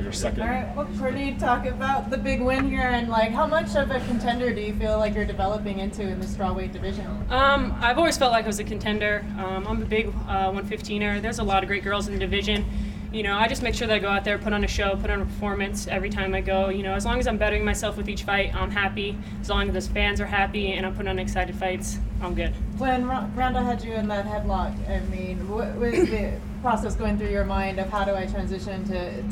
Your second. All right, well, Cortney, talk about the big win here and like how much of a contender do you feel like you're developing into in the strawweight division? I've always felt like I was a contender. I'm a big 115er. There's a lot of great girls in the division. You know, I just make sure that I go out there, put on a show, put on a performance every time I go. You know, as long as I'm bettering myself with each fight, I'm happy. As long as the fans are happy and I'm putting on excited fights, I'm good. When Randa had you in that headlock, I mean, what was the process going through your mind of how do I transition to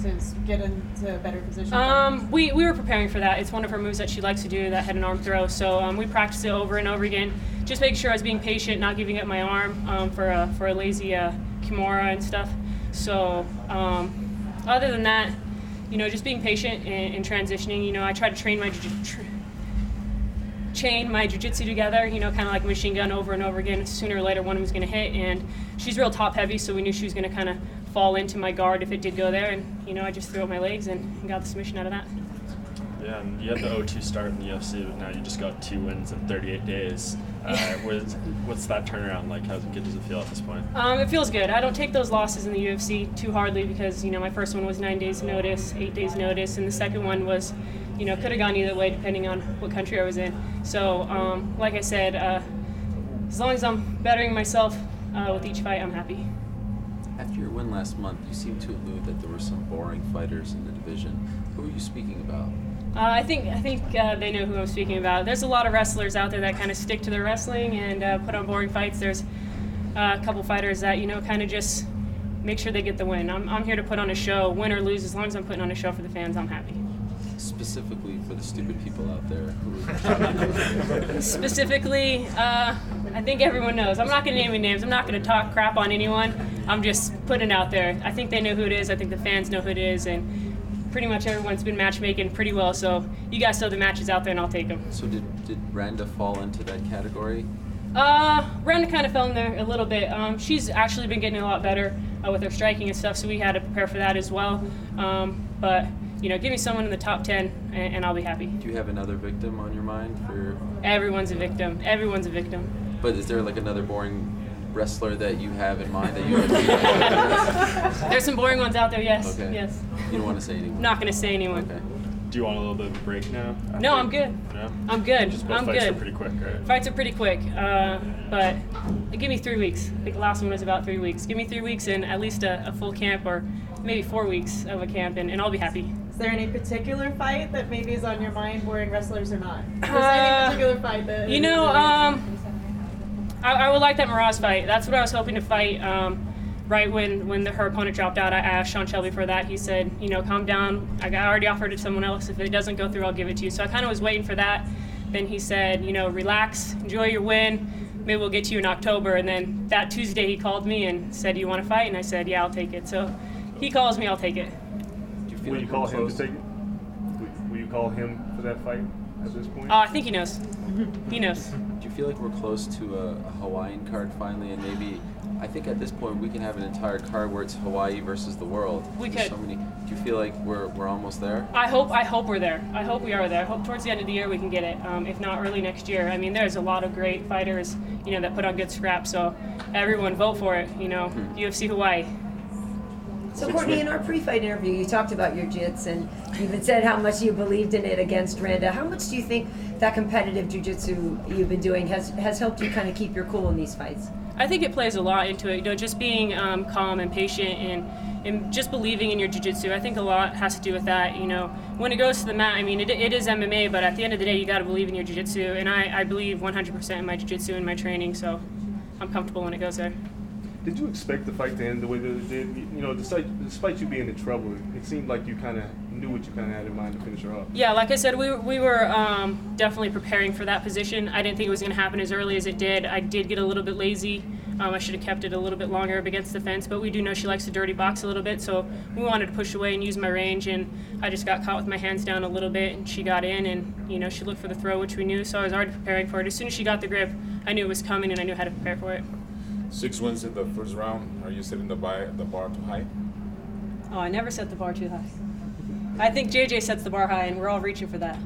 get into a better position? We were preparing for that. It's one of her moves that she likes to do, that head and arm throw. So we practiced it over and over again, just making sure I was being patient, not giving up my arm for a lazy kimura and stuff. So other than that, you know, just being patient and transitioning. You know, I try to chain my jiu-jitsu together, you know, kind of like a machine gun over and over again. Sooner or later, one was going to hit, and she's real top heavy, so we knew she was going to kind of fall into my guard if it did go there. And, you know, I just threw up my legs and got the submission out of that. Yeah, and you had the 0-2 start in the UFC, but now you just got 2 wins in 38 days. What's that turnaround like? How good does it feel at this point? It feels good. I don't take those losses in the UFC too hardly because, you know, my first one was 9 days notice, 8 days notice, and the second one was, you know, could have gone either way depending on what country I was in. So, like I said, as long as I'm bettering myself with each fight, I'm happy. After your win last month, you seemed to allude that there were some boring fighters in the division. Who were you speaking about? I think they know who I'm speaking about. There's a lot of wrestlers out there that kind of stick to their wrestling and put on boring fights. There's a couple fighters that, you know, kind of just make sure they get the win. I'm here to put on a show, win or lose. As long as I'm putting on a show for the fans, I'm happy. Specifically for the stupid people out there who Specifically, I think everyone knows. I'm not going to name any names. I'm not going to talk crap on anyone. I'm just putting it out there. I think they know who it is. I think the fans know who it is. And pretty much everyone's been matchmaking pretty well. So you guys throw the matches out there and I'll take them. So did Randa fall into that category? Randa kind of fell in there a little bit. She's actually been getting a lot better with her striking and stuff, so we had to prepare for that as well. But, you know, give me someone in the top 10 and I'll be happy. Do you have another victim on your mind for? Everyone's a victim. Everyone's a victim. But is there like another boring wrestler that you have in mind that you There's some boring ones out there, yes. Okay. Yes. You don't want to say anyone? Not going to say anyone. Okay. Do you want a little bit of a break now? No, I'm good. No? I'm good. Just I'm fights good. are pretty quick, right? Fights are pretty quick, but give me 3 weeks. I think the last one was about 3 weeks. Give me 3 weeks and at least a full camp, or maybe 4 weeks of a camp, and I'll be happy. Is there any particular fight that maybe is on your mind, boring wrestlers or not? Is there any particular fight that? You know, I would like that Miraz fight. That's what I was hoping to fight. Right when her opponent dropped out, I asked Sean Shelby for that. He said, you know, calm down. I already offered it to someone else. If it doesn't go through, I'll give it to you. So I kind of was waiting for that. Then he said, you know, relax, enjoy your win. Maybe we'll get to you in October. And then that Tuesday he called me and said, do you want to fight? And I said, yeah, I'll take it. So he calls me, I'll take it. Do you feel Will like you call him close? to take it? Will you call him for that fight at this point? I think he knows. He knows. Do you feel like we're close to a Hawaiian card finally, and maybe, I think at this point we can have an entire card where it's Hawaii versus the world. We There's could. So many. Do you feel like we're almost there? I hope we're there. I hope we are there. I hope towards the end of the year we can get it. If not, early next year. I mean, there's a lot of great fighters, you know, that put on good scraps. So everyone vote for it. You know, UFC Hawaii. So Cortney, in our pre-fight interview, you talked about your jiu-jitsu and you even said how much you believed in it against Randa. How much do you think that competitive jiu-jitsu you've been doing has helped you kind of keep your cool in these fights? I think it plays a lot into it. You know, just being calm and patient and just believing in your jiu-jitsu. I think a lot has to do with that. You know, when it goes to the mat, I mean, it is MMA, but at the end of the day, you got to believe in your jiu-jitsu. And I believe 100% in my jiu-jitsu and my training, so I'm comfortable when it goes there. Did you expect the fight to end the way that it did? You know, despite you being in trouble, it seemed like you kind of knew what you kind of had in mind to finish her off. Yeah, like I said, we were definitely preparing for that position. I didn't think it was going to happen as early as it did. I did get a little bit lazy. I should have kept it a little bit longer up against the fence, but we do know she likes to dirty box a little bit, so we wanted to push away and use my range, and I just got caught with my hands down a little bit, and she got in, and, you know, she looked for the throw, which we knew, so I was already preparing for it. As soon as she got the grip, I knew it was coming, and I knew how to prepare for it. 6 wins in the first round. Are you setting the bar too high? Oh, I never set the bar too high. I think JJ sets the bar high, and we're all reaching for that.